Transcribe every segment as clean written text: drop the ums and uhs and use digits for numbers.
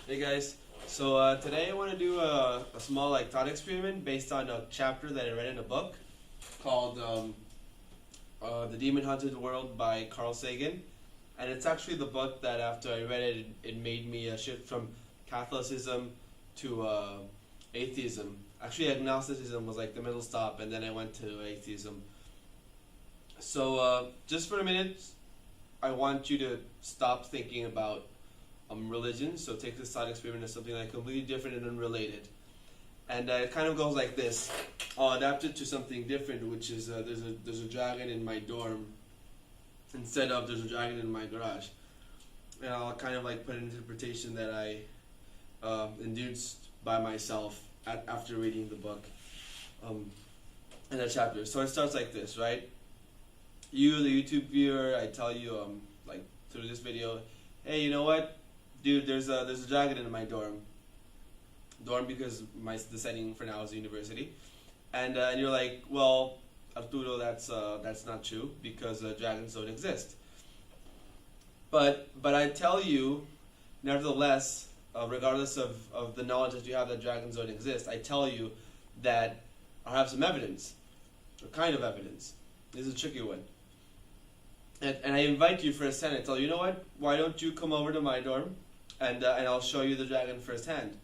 Hey guys, today I want to do a small thought experiment based on a chapter that I read in a book called "The Demon Haunted World" by Carl Sagan, and it's actually the book that after I read it, it made me shift from Catholicism to atheism. Actually, agnosticism was like the middle stop, and then I went to atheism. Just for a minute, I want you to stop thinking about religion. So take this thought experiment as something like completely different and unrelated. And it kind of goes like this. I'll adapt it to something different, which is there's a dragon in my dorm instead of there's a dragon in my garage. And I'll kind of like put an interpretation that I induced by myself after reading the book in that chapter. So it starts like this, right? You, the YouTube viewer, I tell you like through this video, hey, you know what? Dude, there's a dragon in my dorm because the setting for now is a university, and you're like, well, Arturo, that's not true because dragons don't exist. But I tell you, nevertheless, regardless of the knowledge that you have that dragons don't exist, I tell you that I have some evidence, a kind of evidence. This is a tricky one. And I invite you for a second. I tell you, you know what? Why don't you come over to my dorm, and I'll show you the dragon firsthand.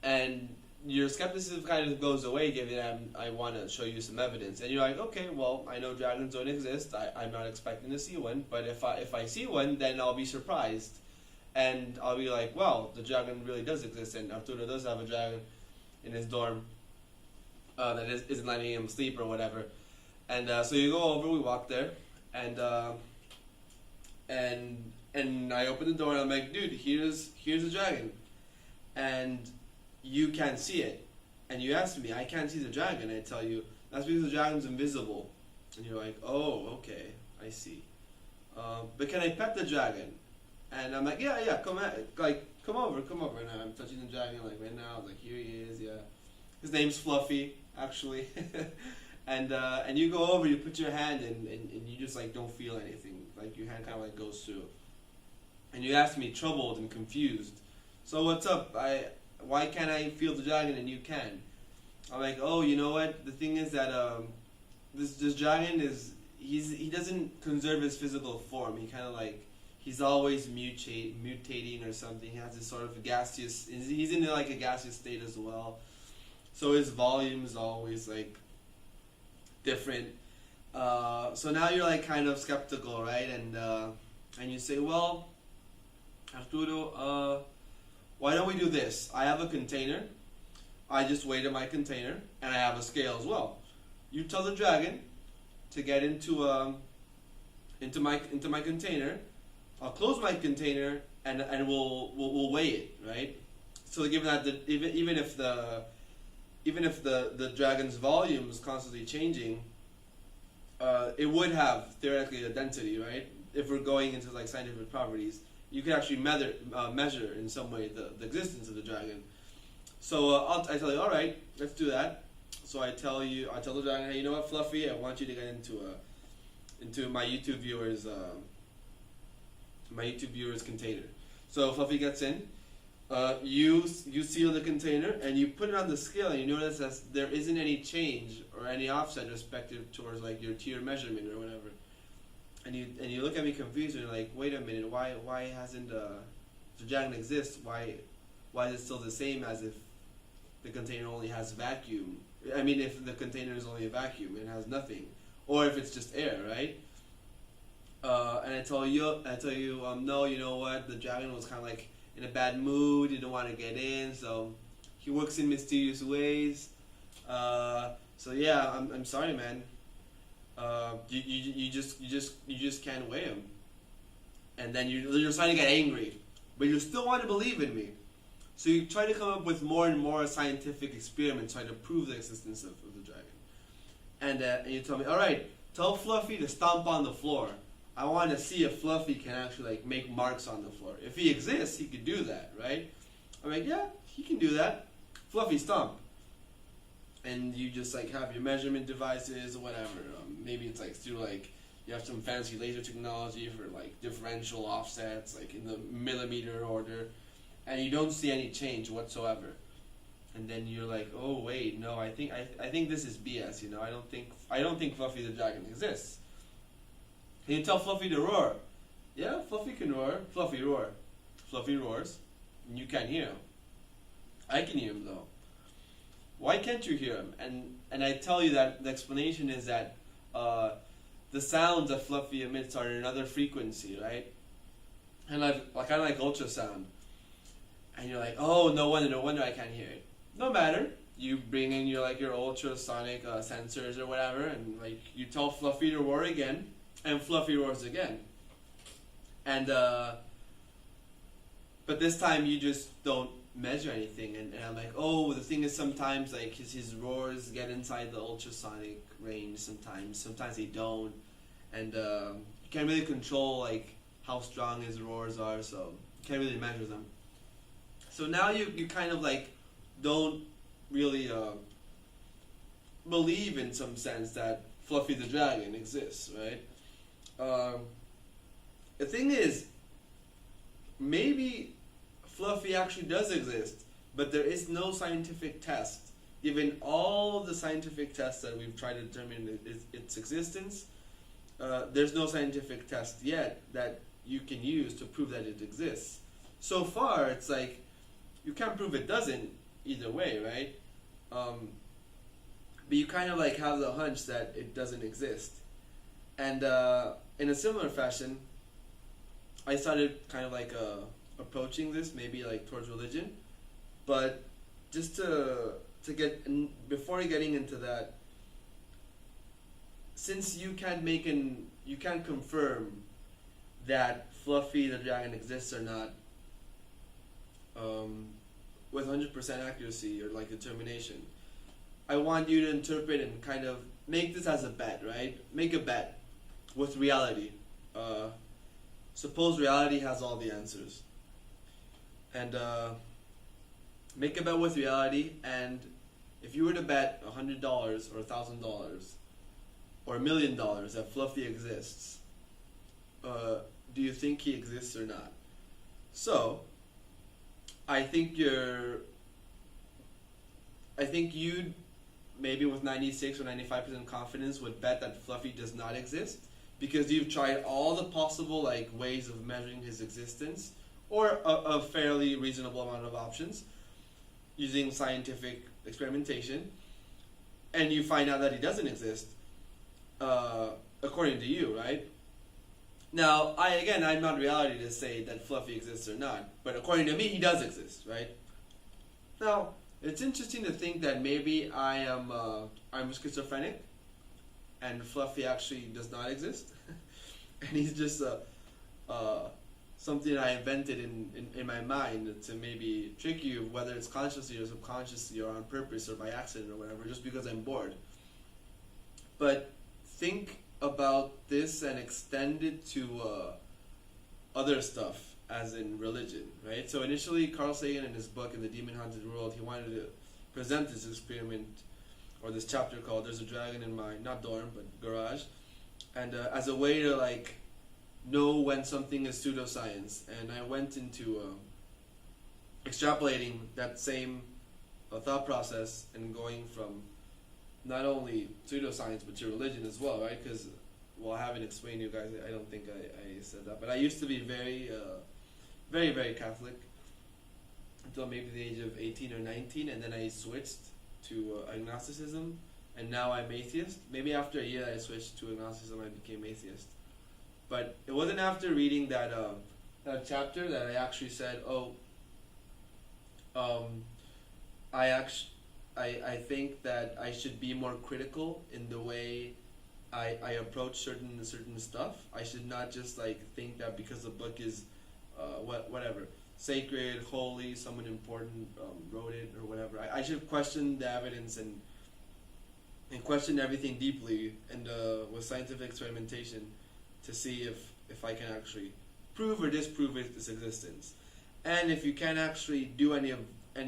And your skepticism kind of goes away, given I want to show you some evidence. And you're like, okay, well, I know dragons don't exist. I'm not expecting to see one, but if I see one, then I'll be surprised, and I'll be like, well, the dragon really does exist, and Arturo does have a dragon in his dorm that isn't letting him sleep or whatever. And so you go over, we walk there. And I open the door and I'm like, dude, here's a dragon, and you can't see it. And you ask me, I can't see the dragon. I tell you, that's because the dragon's invisible. And you're like, oh, okay, I see. But can I pet the dragon? And I'm like, yeah, come over. And I'm touching the dragon like right now. I'm like, here he is, yeah. His name's Fluffy, actually. And you go over, you put your hand in, and you just like don't feel anything. Like your hand kind of like goes through. And you ask me, troubled and confused. So what's up? Why can't I feel the dragon and you can? I'm like, oh, you know what? The thing is that this dragon he doesn't conserve his physical form. He kind of like he's always mutating or something. He has this sort of gaseous. He's in like a gaseous state as well. So his volume is always like different. So now you're like kind of skeptical, right? And you say, well, Arturo, why don't we do this? I have a container. I just weighed in my container, and I have a scale as well. You tell the dragon to get into my container. I'll close my container, and we'll weigh it, right? So given that even if the dragon's volume is constantly changing, it would have theoretically a density, right? If we're going into like scientific properties, you could actually measure in some way the existence of the dragon. So I tell you, all right, let's do that. So I tell the dragon, hey, you know what, Fluffy, I want you to get into my YouTube viewers container. So Fluffy gets in. You seal the container and you put it on the scale, and you notice that there isn't any change or any offset respective towards like your tier measurement or whatever. And you look at me confused and you're like, wait a minute, why hasn't the dragon exist? Why is it still the same as if the container only has vacuum? I mean, if the container is only a vacuum and has nothing, or if it's just air, right? And I tell you, no, you know what? The dragon was kind of like in a bad mood, he didn't want to get in, so he works in mysterious ways. So yeah, I'm sorry, man. You just can't weigh him. And then you're starting to get angry, but you still want to believe in me. So you try to come up with more and more scientific experiments trying to prove the existence of the dragon. And you tell me, all right, tell Fluffy to stomp on the floor. I want to see if Fluffy can actually like make marks on the floor. If he exists, he could do that, right? I'm like, yeah, he can do that. Fluffy, stomp. And you just like have your measurement devices or whatever. Maybe it's like through like you have some fancy laser technology for like differential offsets, like in the millimeter order. and you don't see any change whatsoever. And then you're like, oh wait, no, I think this is BS. I don't think Fluffy the dragon exists. Can you tell Fluffy to roar? Yeah, Fluffy can roar. Fluffy roar. Fluffy roars, and you can't hear him. I can hear him though. Why can't you hear him? And I tell you that the explanation is that the sounds that Fluffy emits are in another frequency, right? And kind of like ultrasound. And you're like, oh, no wonder I can't hear it. No matter. You bring in your ultrasonic sensors or whatever, and you tell Fluffy to roar again, and Fluffy roars again. And but this time you just don't measure anything, and I'm like, oh, the thing is sometimes his roars get inside the ultrasonic range. Sometimes they don't, and you can't really control how strong his roars are, so you can't really measure them. So now you kind of don't really believe in some sense that Fluffy the dragon exists, right? The thing is, maybe Fluffy actually does exist, but there is no scientific test. Given all the scientific tests that we've tried to determine its existence, there's no scientific test yet that you can use to prove that it exists. So far, it's you can't prove it doesn't either way, right? But you kind of have the hunch that it doesn't exist. And in a similar fashion, I started kind of approaching this maybe towards religion, but just to get before getting into that, since you can't confirm that Fluffy the dragon exists or not with 100% accuracy or determination, I want you to interpret and kind of make this as a bet, right? Make a bet with reality. Suppose reality has all the answers. And make a bet with reality, and if you were to bet $100 or $1,000 or $1 million that Fluffy exists, do you think he exists or not? So, I think you'd maybe with 96 or 95% confidence would bet that Fluffy does not exist, because you've tried all the possible ways of measuring his existence, or a fairly reasonable amount of options, using scientific experimentation, and you find out that he doesn't exist, according to you, right? Now, I'm not reality to say that Fluffy exists or not, but according to me, he does exist, right? Now, it's interesting to think that maybe I'm schizophrenic, and Fluffy actually does not exist, and he's just something I invented in my mind to maybe trick you, whether it's consciously or subconsciously or on purpose or by accident or whatever, just because I'm bored. But think about this and extend it to other stuff, as in religion, right? So initially, Carl Sagan in his book, In the Demon Haunted World, he wanted to present this experiment, or this chapter called There's a Dragon in My, not dorm, but garage, and as a way to know when something is pseudoscience. And I went into extrapolating that same thought process and going from not only pseudoscience but to religion as well, right? Because, well, I haven't explained to you guys, I don't think I said that, but I used to be very, very Catholic until maybe the age of 18 or 19, and then I switched to agnosticism, and now I'm atheist. Maybe after a year I switched to agnosticism, I became atheist. But it wasn't after reading that chapter that I actually said, I think that I should be more critical in the way I approach certain stuff. I should not just think that because the book is whatever, sacred, holy, someone important wrote it or whatever. I should question the evidence and question everything deeply and with scientific experimentation to see if I can actually prove or disprove its existence. And if you can't actually do any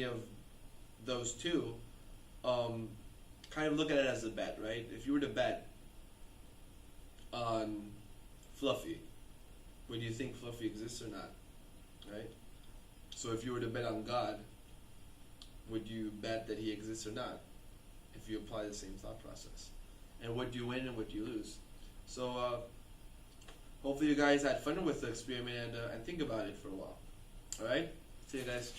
of those two, kind of look at it as a bet, right? If you were to bet on Fluffy, would you think Fluffy exists or not, right? So if you were to bet on God, would you bet that he exists or not? If you apply the same thought process. And what do you win and what do you lose? So hopefully you guys had fun with the experiment and think about it for a while. Alright? See you guys.